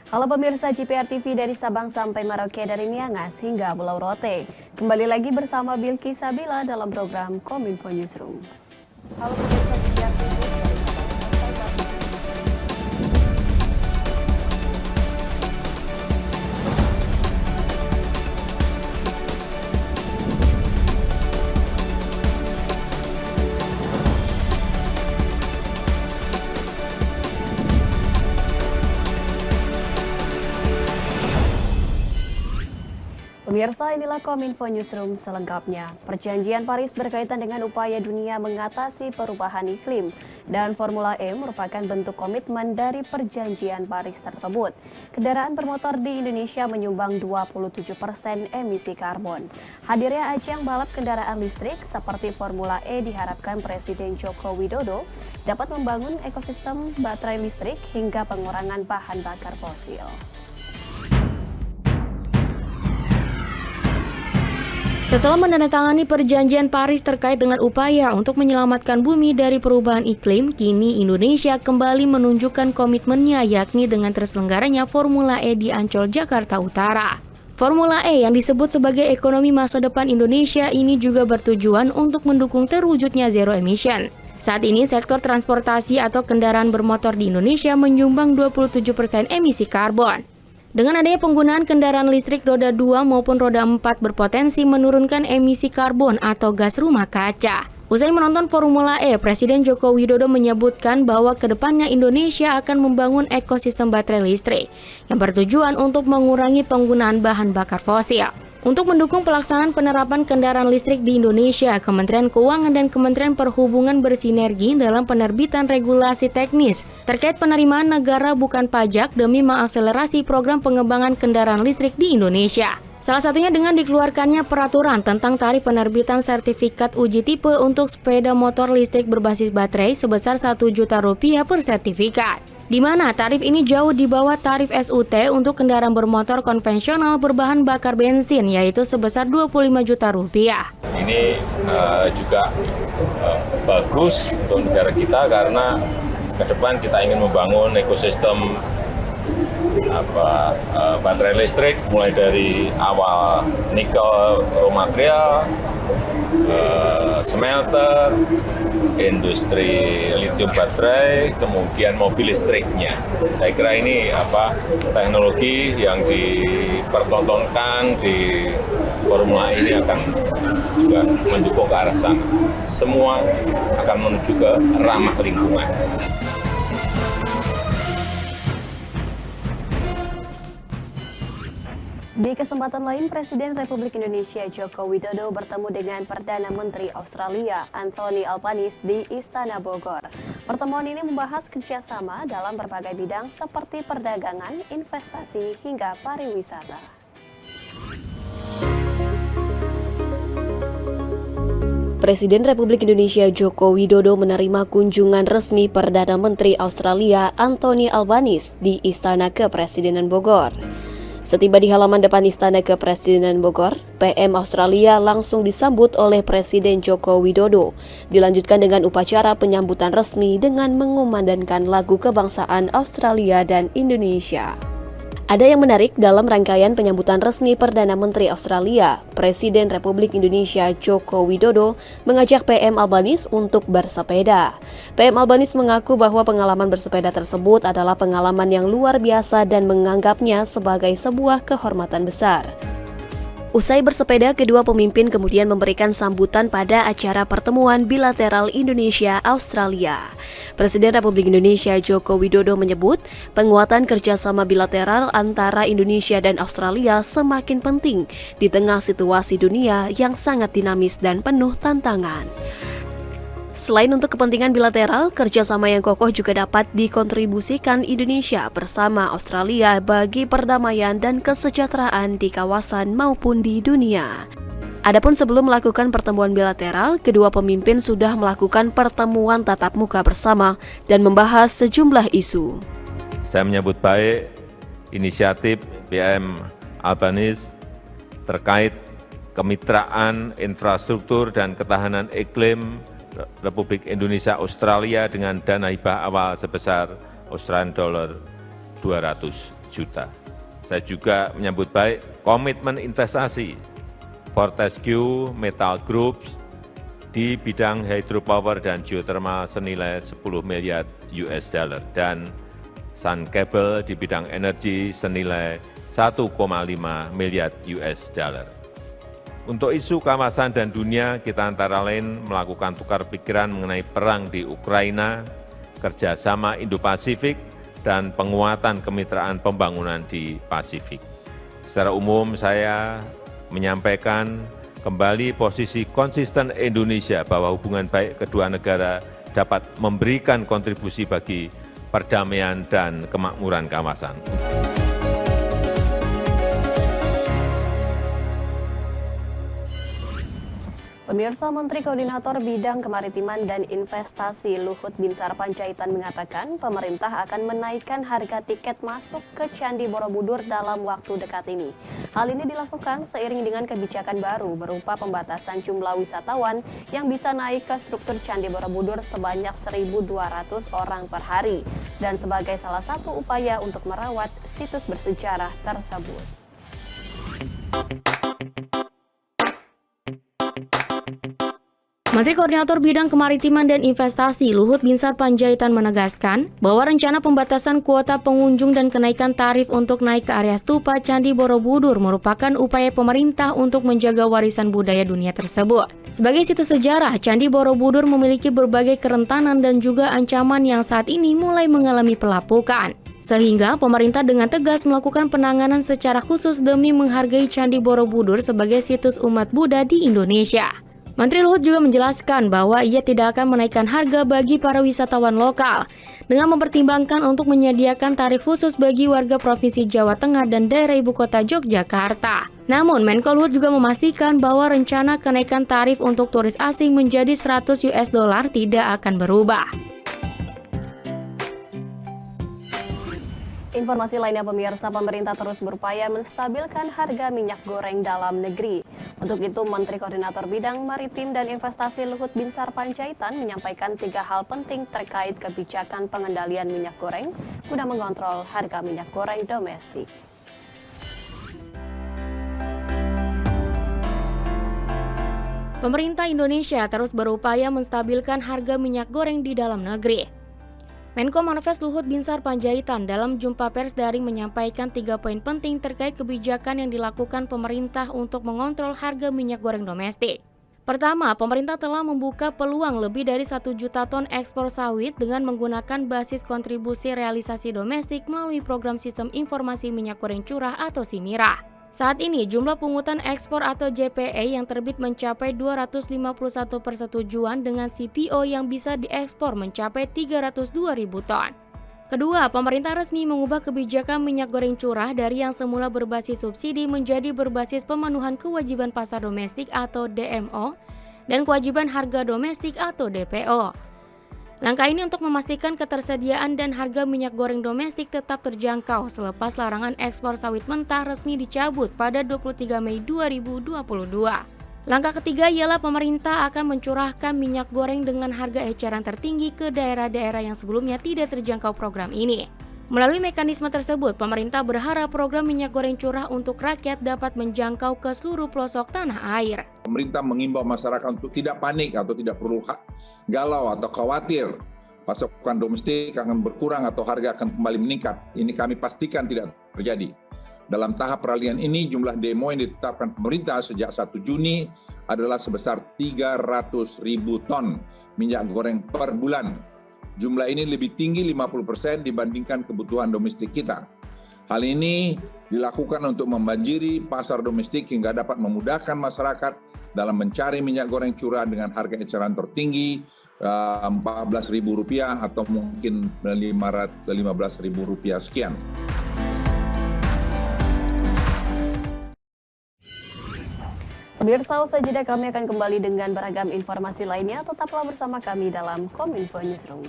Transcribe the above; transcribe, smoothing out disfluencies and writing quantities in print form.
Halo pemirsa GPR TV dari Sabang sampai Merauke, dari Miangas hingga Pulau Rote. Kembali lagi bersama Bilki Sabila dalam program Kominfo Newsroom. Halo pemirsa GPR TV dari Sabang sampai Merauke. Pemirsa, inilah Kominfo Newsroom selengkapnya. Perjanjian Paris berkaitan dengan upaya dunia mengatasi perubahan iklim, dan Formula E merupakan bentuk komitmen dari perjanjian Paris tersebut. Kendaraan bermotor di Indonesia menyumbang 27% emisi karbon. Hadirnya ajang balap kendaraan listrik seperti Formula E diharapkan Presiden Joko Widodo dapat membangun ekosistem baterai listrik hingga pengurangan bahan bakar fosil. Setelah menandatangani perjanjian Paris terkait dengan upaya untuk menyelamatkan bumi dari perubahan iklim, kini Indonesia kembali menunjukkan komitmennya, yakni dengan terselenggaranya Formula E di Ancol, Jakarta Utara. Formula E yang disebut sebagai ekonomi masa depan Indonesia ini juga bertujuan untuk mendukung terwujudnya zero emission. Saat ini sektor transportasi atau kendaraan bermotor di Indonesia menyumbang 27% emisi karbon. Dengan adanya penggunaan kendaraan listrik roda 2 maupun roda 4 berpotensi menurunkan emisi karbon atau gas rumah kaca. Usai menonton Formula E, Presiden Joko Widodo menyebutkan bahwa kedepannya Indonesia akan membangun ekosistem baterai listrik yang bertujuan untuk mengurangi penggunaan bahan bakar fosil. Untuk mendukung pelaksanaan penerapan kendaraan listrik di Indonesia, Kementerian Keuangan dan Kementerian Perhubungan bersinergi dalam penerbitan regulasi teknis terkait penerimaan negara bukan pajak demi mengakselerasi program pengembangan kendaraan listrik di Indonesia. Salah satunya dengan dikeluarkannya peraturan tentang tarif penerbitan sertifikat uji tipe untuk sepeda motor listrik berbasis baterai sebesar Rp1 juta per sertifikat, di mana tarif ini jauh di bawah tarif SUT untuk kendaraan bermotor konvensional berbahan bakar bensin, yaitu sebesar Rp25 juta. Ini juga bagus untuk negara kita karena ke depan kita ingin membangun ekosistem baterai listrik, mulai dari awal nikel raw material, smelter, industri litium baterai, kemudian mobil listriknya. Saya kira ini teknologi yang dipertontonkan di Formula ini akan juga mendukung ke arah sana. Semua akan menuju ke ramah lingkungan. Di kesempatan lain, Presiden Republik Indonesia Joko Widodo bertemu dengan Perdana Menteri Australia Anthony Albanese di Istana Bogor. Pertemuan ini membahas kerjasama dalam berbagai bidang seperti perdagangan, investasi, hingga pariwisata. Presiden Republik Indonesia Joko Widodo menerima kunjungan resmi Perdana Menteri Australia Anthony Albanese di Istana Kepresidenan Bogor. Setiba di halaman depan Istana Kepresidenan Bogor, PM Australia langsung disambut oleh Presiden Joko Widodo. Dilanjutkan dengan upacara penyambutan resmi dengan mengumandangkan lagu kebangsaan Australia dan Indonesia. Ada yang menarik dalam rangkaian penyambutan resmi Perdana Menteri Australia, Presiden Republik Indonesia Joko Widodo mengajak PM Albanese untuk bersepeda. PM Albanese mengaku bahwa pengalaman bersepeda tersebut adalah pengalaman yang luar biasa dan menganggapnya sebagai sebuah kehormatan besar. Usai bersepeda, kedua pemimpin kemudian memberikan sambutan pada acara pertemuan bilateral Indonesia-Australia. Presiden Republik Indonesia Joko Widodo menyebut penguatan kerjasama bilateral antara Indonesia dan Australia semakin penting di tengah situasi dunia yang sangat dinamis dan penuh tantangan. Selain untuk kepentingan bilateral, kerjasama yang kokoh juga dapat dikontribusikan Indonesia bersama Australia bagi perdamaian dan kesejahteraan di kawasan maupun di dunia. Adapun sebelum melakukan pertemuan bilateral, kedua pemimpin sudah melakukan pertemuan tatap muka bersama dan membahas sejumlah isu. Saya menyambut baik inisiatif PM Albanese terkait kemitraan infrastruktur dan ketahanan iklim Republik Indonesia Australia dengan dana hibah awal sebesar $200 juta. Saya juga menyambut baik komitmen investasi Fortescue Metal Group di bidang hydropower dan geothermal senilai 10 miliar US dollar dan Sun Cable di bidang energi senilai 1,5 miliar US dollar. Untuk isu kawasan dan dunia, kita antara lain melakukan tukar pikiran mengenai perang di Ukraina, kerjasama Indo-Pasifik, dan penguatan kemitraan pembangunan di Pasifik. Secara umum, saya menyampaikan kembali posisi konsisten Indonesia bahwa hubungan baik kedua negara dapat memberikan kontribusi bagi perdamaian dan kemakmuran kawasan. Pemirsa, Menteri Koordinator Bidang Kemaritiman dan Investasi Luhut Binsar Panjaitan mengatakan pemerintah akan menaikkan harga tiket masuk ke Candi Borobudur dalam waktu dekat ini. Hal ini dilakukan seiring dengan kebijakan baru berupa pembatasan jumlah wisatawan yang bisa naik ke struktur Candi Borobudur sebanyak 1.200 orang per hari dan sebagai salah satu upaya untuk merawat situs bersejarah tersebut. Menteri Koordinator Bidang Kemaritiman dan Investasi Luhut Binsar Panjaitan menegaskan bahwa rencana pembatasan kuota pengunjung dan kenaikan tarif untuk naik ke area stupa Candi Borobudur merupakan upaya pemerintah untuk menjaga warisan budaya dunia tersebut. Sebagai situs sejarah, Candi Borobudur memiliki berbagai kerentanan dan juga ancaman yang saat ini mulai mengalami pelapukan. Sehingga pemerintah dengan tegas melakukan penanganan secara khusus demi menghargai Candi Borobudur sebagai situs umat Buddha di Indonesia. Menteri Luhut juga menjelaskan bahwa ia tidak akan menaikkan harga bagi para wisatawan lokal dengan mempertimbangkan untuk menyediakan tarif khusus bagi warga Provinsi Jawa Tengah dan daerah ibu kota Yogyakarta. Namun, Menko Luhut juga memastikan bahwa rencana kenaikan tarif untuk turis asing menjadi 100 US dollar tidak akan berubah. Informasi lainnya, pemirsa, pemerintah terus berupaya menstabilkan harga minyak goreng dalam negeri. Untuk itu, Menteri Koordinator Bidang Maritim dan Investasi Luhut Binsar Panjaitan menyampaikan 3 hal penting terkait kebijakan pengendalian minyak goreng guna mengontrol harga minyak goreng domestik. Pemerintah Indonesia terus berupaya menstabilkan harga minyak goreng di dalam negeri. Menko Marves Luhut Binsar Panjaitan dalam jumpa pers daring menyampaikan 3 poin penting terkait kebijakan yang dilakukan pemerintah untuk mengontrol harga minyak goreng domestik. Pertama, pemerintah telah membuka peluang lebih dari 1 juta ton ekspor sawit dengan menggunakan basis kontribusi realisasi domestik melalui program Sistem Informasi Minyak Goreng Curah atau SIMIRA. Saat ini jumlah pungutan ekspor atau JPE yang terbit mencapai 251 persetujuan dengan CPO yang bisa diekspor mencapai 302.000 ton. Kedua, pemerintah resmi mengubah kebijakan minyak goreng curah dari yang semula berbasis subsidi menjadi berbasis pemenuhan kewajiban pasar domestik atau DMO dan kewajiban harga domestik atau DPO. Langkah ini untuk memastikan ketersediaan dan harga minyak goreng domestik tetap terjangkau selepas larangan ekspor sawit mentah resmi dicabut pada 23 Mei 2022. Langkah ketiga ialah pemerintah akan mencurahkan minyak goreng dengan harga eceran tertinggi ke daerah-daerah yang sebelumnya tidak terjangkau program ini. Melalui mekanisme tersebut, pemerintah berharap program minyak goreng curah untuk rakyat dapat menjangkau ke seluruh pelosok tanah air. Pemerintah mengimbau masyarakat untuk tidak panik atau tidak perlu galau atau khawatir pasokan domestik akan berkurang atau harga akan kembali meningkat. Ini kami pastikan tidak terjadi. Dalam tahap peralihan ini, jumlah demo yang ditetapkan pemerintah sejak 1 Juni adalah sebesar 300.000 ton minyak goreng per bulan. Jumlah ini lebih tinggi 50% dibandingkan kebutuhan domestik kita. Hal ini dilakukan untuk membanjiri pasar domestik hingga dapat memudahkan masyarakat dalam mencari minyak goreng curah dengan harga eceran tertinggi Rp14.000 atau mungkin Rp15.000 sekian. Pemirsa, usai jeda kami akan kembali dengan beragam informasi lainnya. Tetaplah bersama kami dalam Kominfo Newsroom.